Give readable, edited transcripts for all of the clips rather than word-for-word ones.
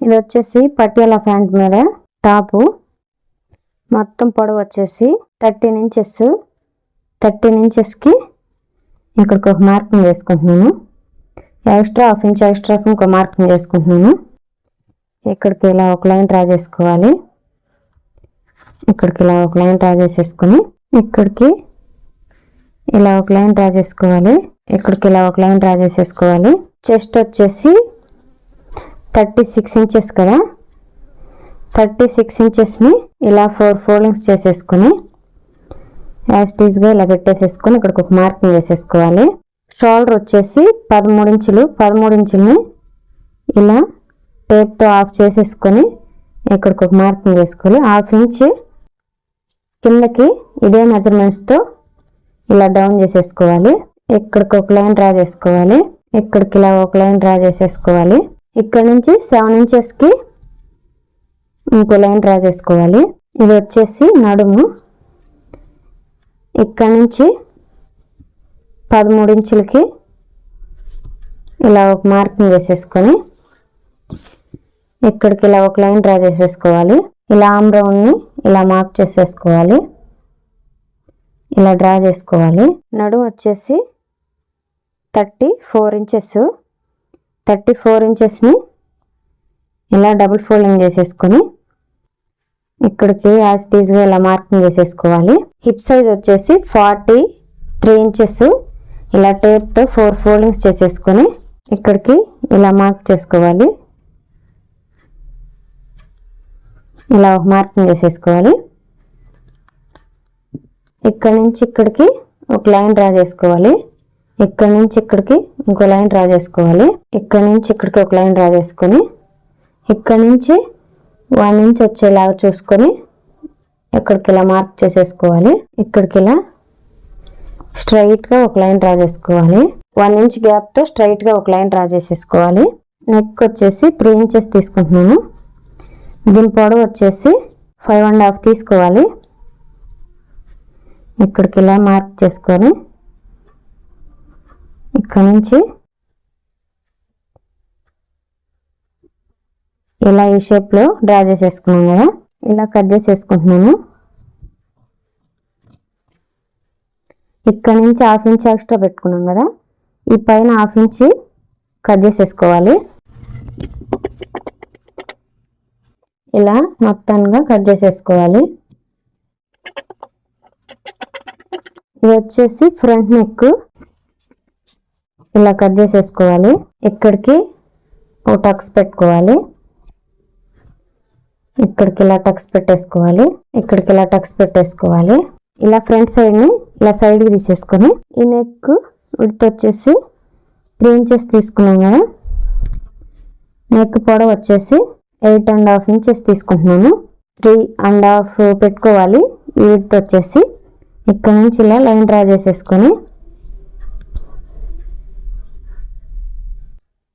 ఇది వచ్చేసి పటియాలా ప్యాంట్ మీద టాపు. మొత్తం పొడవు వచ్చేసి 13 ఇంచెస్. 13 ఇంచెస్కి ఇక్కడికి ఒక మార్కింగ్ వేసుకుంటున్నాను. ఎక్స్ట్రా 1/2 ఇంచ్ ఎక్స్ట్రాకి ఇంకో మార్కింగ్ వేసుకుంటున్నాను. ఇక్కడికి ఇలా ఒక లైన్ డ్రా చేసుకోవాలి. ఇక్కడికి ఇలా ఒక లైన్ డ్రా చేసేసుకొని ఇక్కడికి ఇలా ఒక లైన్ డ్రా చేసుకోవాలి. ఇక్కడికి ఇలా ఒక లైన్ డ్రా చేసేసుకోవాలి. చెస్ట్ వచ్చేసి 36 ఇంచెస్ కదా, 36 ఇంచెస్ని ఇలా 4 ఫోల్డింగ్స్ చేసేసుకొని యాస్టీస్గా ఇలా పెట్టేసేసుకొని ఇక్కడికి ఒక మార్కింగ్ వేసేసుకోవాలి. షోల్డర్ వచ్చేసి 13 ఇంచులు. 13 ఇంచులని ఇలా టేప్తో ఆఫ్ చేసేసుకొని ఇక్కడికి ఒక మార్కింగ్ వేసుకోవాలి. 1/2 ఇంచ్ కిందకి ఇదే మెజర్మెంట్స్తో ఇలా డౌన్ చేసేసుకోవాలి. ఇక్కడికి ఒక లైన్ డ్రా చేసుకోవాలి. ఇక్కడికి ఇలా ఒక లైన్ డ్రా చేసేసుకోవాలి. ఇక్కడ నుంచి 7 ఇంచెస్కి ఇంకో లైన్ డ్రా చేసుకోవాలి. ఇది వచ్చేసి నడుము. ఇక్కడ నుంచి 13 ఇంచులకి ఇలా ఒక మార్కింగ్ వేసేసుకొని ఇక్కడికి ఇలా ఒక లైన్ డ్రా చేసేసుకోవాలి. ఇలా ఆమ్ రౌండ్ని ఇలా మార్క్ చేసేసుకోవాలి. ఇలా డ్రా చేసుకోవాలి. నడుము వచ్చేసి 34 ఇంచెస్. 34 ఇంచెస్ని ఇలా డబుల్ ఫోల్డింగ్ చేసేసుకొని ఇక్కడికి యాస్టీస్గా ఇలా మార్కింగ్ చేసేసుకోవాలి. హిప్ సైజ్ వచ్చేసి 43 ఇంచెస్. ఇలా టేప్తో 4 ఫోల్డింగ్స్ చేసేసుకొని ఇక్కడికి ఇలా మార్క్ చేసుకోవాలి. ఇలా ఒక మార్కింగ్ చేసేసుకోవాలి. ఇక్కడ నుంచి ఇక్కడికి ఒక లైన్ డ్రా చేసుకోవాలి. ఇక్కడ నుంచి ఇక్కడికి ఇంకో లైన్ డ్రా చేసుకోవాలి. ఇక్కడ నుంచి ఇక్కడికి ఒక లైన్ డ్రా చేసుకొని ఇక్కడ నుంచి 1 ఇంచ్ వచ్చేలాగా చూసుకొని ఇక్కడికి ఇలా మార్క్ చేసేసుకోవాలి. ఇక్కడికి ఇలా స్ట్రైట్గా ఒక లైన్ డ్రా చేసుకోవాలి. 1 ఇంచ్ గ్యాప్తో స్ట్రైట్గా ఒక లైన్ డ్రా చేసేసుకోవాలి. నెక్ వచ్చేసి 3 ఇంచెస్ తీసుకుంటున్నాను. దీని పొడవు వచ్చేసి 5.5 తీసుకోవాలి. ఇక్కడికి ఇలా మార్క్ చేసుకొని ఇక్కడ నుంచి ఇలా ఈ షేప్లో డ్రా చేసేసుకున్నాను కదా, ఇలా కట్ చేసేసుకుంటున్నాను. ఇక్కడ నుంచి 1/2 ఇంచ్ ఎక్స్ట్రా పెట్టుకున్నాం కదా, ఈ పైన 1/2 ఇంచ్ కట్ చేసేసుకోవాలి. ఇలా మొత్తంగా కట్ చేసేసుకోవాలి. ఇది వచ్చేసి ఫ్రంట్ నెక్. ఇలా కట్ చేసేసుకోవాలి. ఇక్కడికి ఒక టక్స్ పెట్టుకోవాలి. ఇక్కడికి ఇలా టక్స్ పెట్టేసుకోవాలి. ఇక్కడికి ఇలా టక్స్ పెట్టేసుకోవాలి. ఇలా ఫ్రంట్ సైడ్ని ఇలా సైడ్కి తీసేసుకొని ఈ నెక్ విడ్త్ వచ్చేసి 3 ఇంచెస్ తీసుకున్నాం కదా, నెక్ పొడవు వచ్చేసి 8.5 ఇంచెస్ తీసుకుంటున్నాను. 3.5 పెట్టుకోవాలి. ఈ విడ్త్ వచ్చేసి ఇక్కడ నుంచి ఇలా లైన్ డ్రా చేసేసుకొని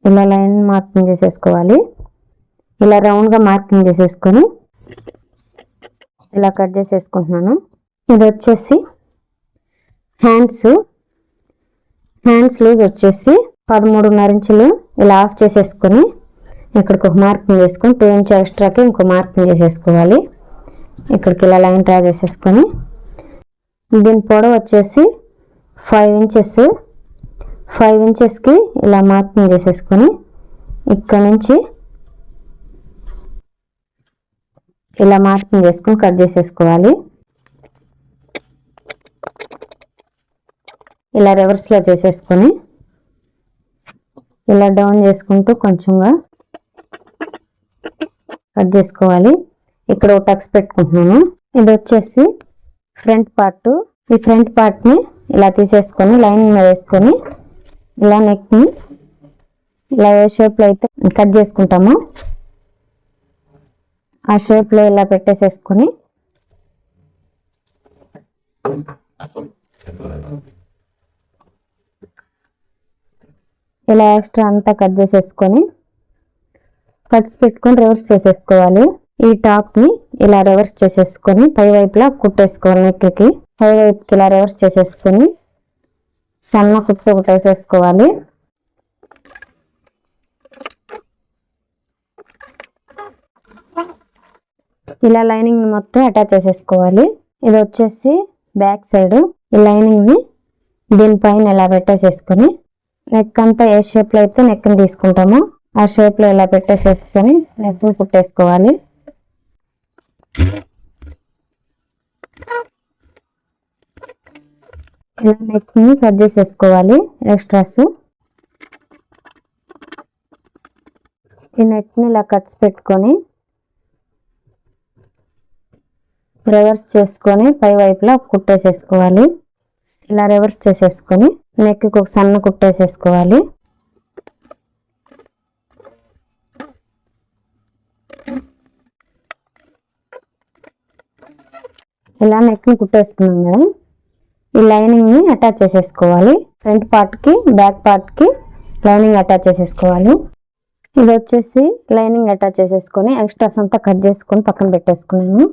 ఇలా లైన్ మార్కింగ్ చేసేసుకోవాలి. ఇలా రౌండ్గా మార్కింగ్ చేసేసుకొని ఇలా కట్ చేసేసుకుంటున్నాను. ఇది వచ్చేసి హ్యాండ్స్ లూజ్ వచ్చేసి 13.5 ఇంచులు ఇలా ఆఫ్ చేసేసుకొని ఇక్కడికి ఒక మార్కింగ్ చేసుకొని 2 ఇంచ్ ఎక్స్ట్రాకి ఇంకో మార్కింగ్ చేసేసుకోవాలి. ఇక్కడికి ఇలా లైన్ డ్రా చేసేసుకొని దీని పొడవు వచ్చేసి 5 ఇంచెస్. 5 ఇంచెస్కి ఇలా మార్కింగ్ చేసేసుకొని ఇక్కడ నుంచి ఇలా మార్కింగ్ చేసుకొని కట్ చేసేసుకోవాలి. ఇలా రివర్స్లో చేసేసుకొని ఇలా డౌన్ చేసుకుంటూ కొంచెంగా కట్ చేసుకోవాలి. ఇక్కడ ఒక టక్స్ పెట్టుకుంటున్నాను. ఇది వచ్చేసి ఫ్రంట్ పార్ట్. ఈ ఫ్రంట్ పార్ట్ని ఇలా తీసేసుకొని లైన్ మీద వేసుకొని ఇలా నెక్ని ఇలా ఏ షేప్లో అయితే కట్ చేసుకుంటామో ఆ షేప్లో ఇలా పెట్టేసేసుకొని ఇలా ఎక్స్ట్రా అంతా కట్ చేసేసుకొని కట్స్ పెట్టుకొని రివర్స్ చేసేసుకోవాలి. ఈ టాప్ని ఇలా రివర్స్ చేసేసుకొని పై వైపులా కుట్టేసుకోవాలి. నెక్కి పై వైపుకి ఇలా రివర్స్ చేసేసుకొని సన్న కుట్టు ఒకటి వేసేసుకోవాలి. ఇలా లైనింగ్ మొత్తం అటాచ్ చేసేసుకోవాలి. ఇది వచ్చేసి బ్యాక్ సైడ్. ఈ లైనింగ్ ని దీనిపైన ఇలా పెట్టేసేసుకొని నెక్ అంతా ఏ షేప్ లో అయితే నెక్ ని తీసుకుంటామో ఆ షేప్ లో ఇలా పెట్టేసేసుకొని నెక్ ని కుట్టేసుకోవాలి. ఇలా నెక్ ని కట్ చేసేసుకోవాలి. ఎక్స్ట్రాస్ ఈ నెక్ ని ఇలా కట్స్ పెట్టుకొని రివర్స్ చేసుకొని పై వైపులా కుట్టేసేసుకోవాలి. ఇలా రివర్స్ చేసేసుకొని నెక్ కి ఒక సన్న కుట్టేసేసుకోవాలి. ఇలా నెక్ ని కుట్టేసుకున్నాం కదా, ఈ లైనింగ్ ని అటాచ్ చేసేసుకోవాలి. ఫ్రంట్ పార్ట్ కి బ్యాక్ పార్ట్ కి లైనింగ్ అటాచ్ చేసేసుకోవాలి. ఇది వచ్చేసి లైనింగ్ అటాచ్ చేసేసుకొని ఎక్స్ట్రాస్ అంతా కట్ చేసుకొని పక్కన పెట్టేసుకున్నాను.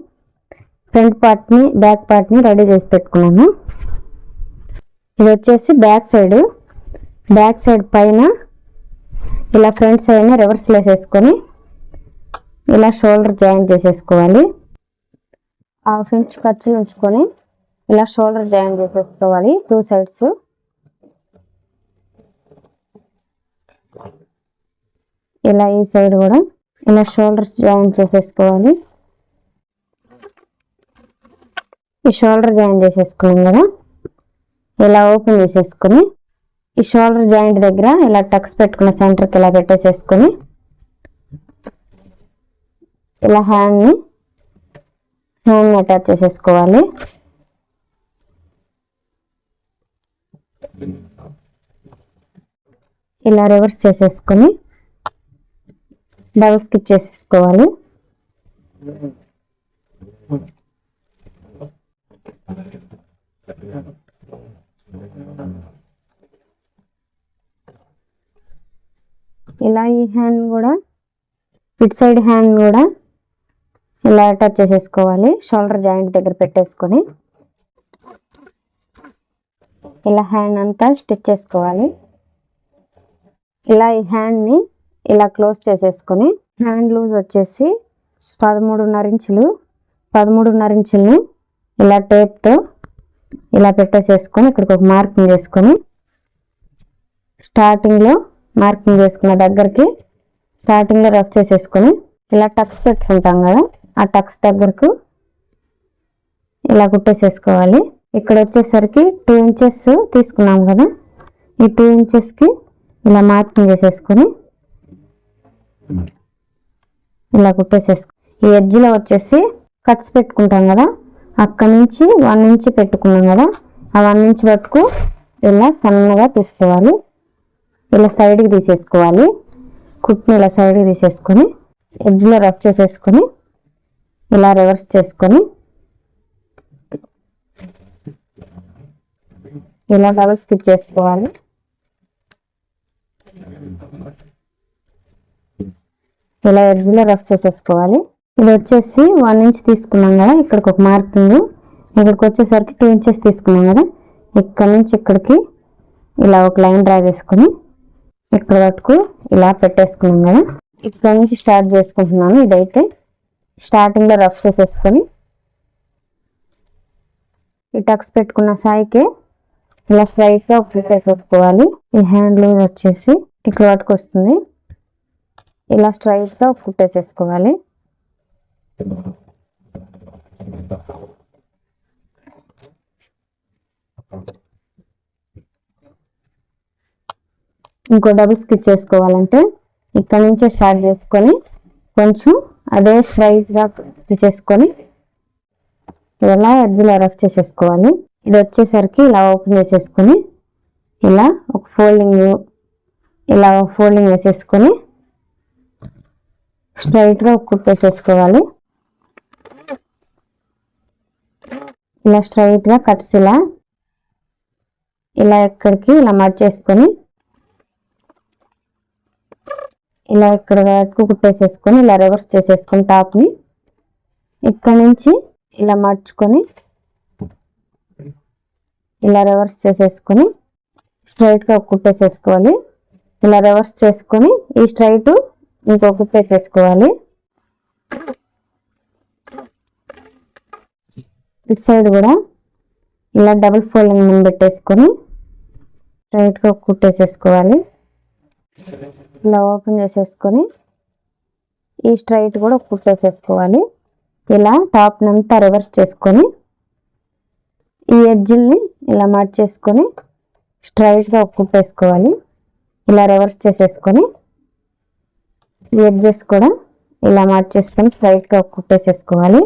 ఫ్రంట్ పార్ట్ ని బ్యాక్ పార్ట్ ని రెడీ చేసి పెట్టుకున్నాను. ఇది వచ్చేసి బ్యాక్ సైడ్ పైన ఇలా ఫ్రంట్ సైడ్ ని రివర్స్ వేసేసుకొని ఇలా షోల్డర్ జాయింట్ చేసేసుకోవాలి. హాఫ్ ఇంచ్ ఖర్చు ఉంచుకొని ఇలా షోల్డర్ జాయింట్ చేసేసుకోవాలి 2 సైడ్స్. ఇలా ఈ సైడ్ కూడా ఇలా షోల్డర్స్ జాయింట్ చేసేసుకోవాలి. ఈ షోల్డర్ జాయింట్ చేసేసుకున్నాం కదా, ఇలా ఓపెన్ చేసేసుకొని ఈ షోల్డర్ జాయింట్ దగ్గర ఇలా టక్స్ పెట్టుకున్న సెంటర్కి ఇలా పెట్టేసేసుకొని ఇలా హ్యాండ్ ని అటాచ్ చేసేసుకోవాలి. ఇలా రివర్స్ చేసేసుకొని డబుల్ స్టిచ్ చేసేసుకోవాలి. ఇలా ఈ హ్యాండ్ కూడా ఇటు సైడ్ హ్యాండ్ కూడా ఇలా అటాచ్ చేసేసుకోవాలి. షోల్డర్ జాయింట్ దగ్గర పెట్టేసుకొని ఇలా హ్యాండ్ అంతా స్టిచ్ చేసుకోవాలి. ఇలా ఈ హ్యాండ్ ని ఇలా క్లోజ్ చేసేసుకొని హ్యాండ్ లూజ్ వచ్చేసి 13.5 ఇంచులు. 13.5 ఇంచుల్ని ఇలా టేప్తో ఇలా పెట్టేసేసుకొని ఇక్కడికి ఒక మార్కింగ్ చేసుకొని స్టార్టింగ్లో మార్కింగ్ చేసుకున్న దగ్గరికి స్టార్టింగ్లో రఫ్ చేసేసుకొని ఇలా టక్స్ పెట్టుకుంటాం కదా, ఆ టక్స్ దగ్గరకు ఇలా కుట్టేసేసుకోవాలి. ఇక్కడ వచ్చేసరికి 2 ఇంచెస్ తీసుకున్నాం కదా, ఈ 2 ఇంచెస్కి ఇలా మార్కింగ్ చేసేసుకొని ఇలా కుట్టేసేసుకో. ఈ ఎడ్జ్లో వచ్చేసి కట్స్ పెట్టుకుంటాం కదా, అక్కడ నుంచి 1 ఇంచ్ పెట్టుకున్నాం కదా, ఆ 1 ఇంచ్ వరకు ఇలా సన్నగా తీసుకోవాలి. ఇలా సైడ్కి తీసేసుకోవాలి. కుట్ని ఇలా సైడ్కి తీసేసుకొని ఎడ్జ్లో రఫ్ చేసేసుకొని ఇలా రివర్స్ చేసుకొని ఇలా డబుల్ స్టిచ్ చేసుకోవాలి. ఇలా ఎడ్జ్లో రఫ్ చేసేసుకోవాలి. ఇది వచ్చేసి 1 ఇంచ్ తీసుకున్నాం కదా, ఇక్కడికి ఒక మార్కింగ్, ఇక్కడికి వచ్చేసరికి 2 ఇంచెస్ తీసుకున్నాం కదా, ఇక్కడ నుంచి ఇక్కడికి ఇలా ఒక లైన్ డ్రా చేసుకొని ఇక్కడ వరకు ఇలా పెట్టేసుకున్నాం కదా, ఇక్కడ నుంచి స్టార్ట్ చేసుకుంటున్నాను. ఇదైతే స్టార్టింగ్లో రఫ్ చేసేసుకొని ఈ టక్స్ పెట్టుకున్న సాయికి ఇలా స్ట్రైట్గా పెట్టేసుకోవాలి. ఈ హ్యాండ్ లూజ్ వచ్చేసి ఇక్కడ వరకు వస్తుంది, ఇలా స్ట్రైట్గా కుట్టేసేసుకోవాలి. ఇంకో డబుల్ స్టిచ్ చేసుకోవాలంటే ఇక్కడ నుంచే స్టార్ట్ చేసుకొని కొంచెం అదే స్ట్రైట్గా తీసేసుకొని ఇలా ఎడ్జ్లో రఫ్ చేసేసుకోవాలి. ఇది వచ్చేసరికి ఇలా ఓపెన్ చేసేసుకొని ఇలా ఒక ఫోల్డింగ్ వేసేసుకొని స్ట్రైట్గా కుట్టేసేసుకోవాలి. ఇలా స్ట్రైట్గా కట్స్ ఇలా ఎక్కడికి ఇలా మర్చేసుకొని ఇలా ఇక్కడ వరకు కుట్టేసేసుకొని ఇలా రివర్స్ చేసేసుకొని టాప్ని ఇక్కడ నుంచి ఇలా మర్చుకొని ఇలా రివర్స్ చేసేసుకొని స్ట్రైట్గా కుట్టేసేసుకోవాలి. ఇలా రివర్స్ చేసుకొని ఈ స్ట్రైట్ ఇంకో కుట్టేసేసుకోవాలి. ఇటు సైడ్ కూడా ఇలా డబుల్ ఫోల్డింగ్ మీద పెట్టేసుకొని స్ట్రైట్గా కుట్టేసేసుకోవాలి. ఇలా ఓపెన్ చేసేసుకొని ఈ స్ట్రైట్ కూడా కుట్టేసేసుకోవాలి. ఇలా టాప్ అంతా రివర్స్ చేసుకొని ఈ ఎడ్జిల్ని ఇలా మార్చేసుకొని స్ట్రైట్గా కుట్టేసుకోవాలి. ఇలా రివర్స్ చేసేసుకొని ఈ ఎడ్జెస్ కూడా ఇలా మార్చేసుకొని స్ట్రైట్గా కుట్టేసేసుకోవాలి.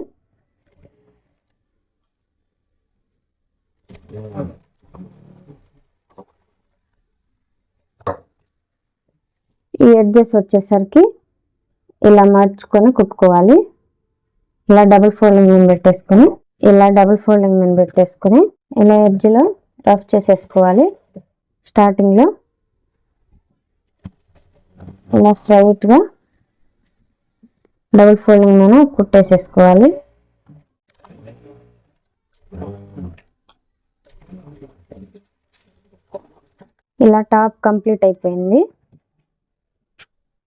ఈ ఎడ్జెస్ వచ్చేసరికి ఇలా మార్చుకొని కుట్టుకోవాలి. ఇలా డబుల్ ఫోల్డింగ్ మీద పెట్టేసుకొని ఇలా ఎడ్జ్లో రఫ్ చేసేసుకోవాలి. స్టార్టింగ్లో ఇలా స్ట్రైట్గా డబుల్ ఫోల్డింగ్ మీద కుట్టేసేసుకోవాలి. ఇలా టాప్ కంప్లీట్ అయిపోయింది.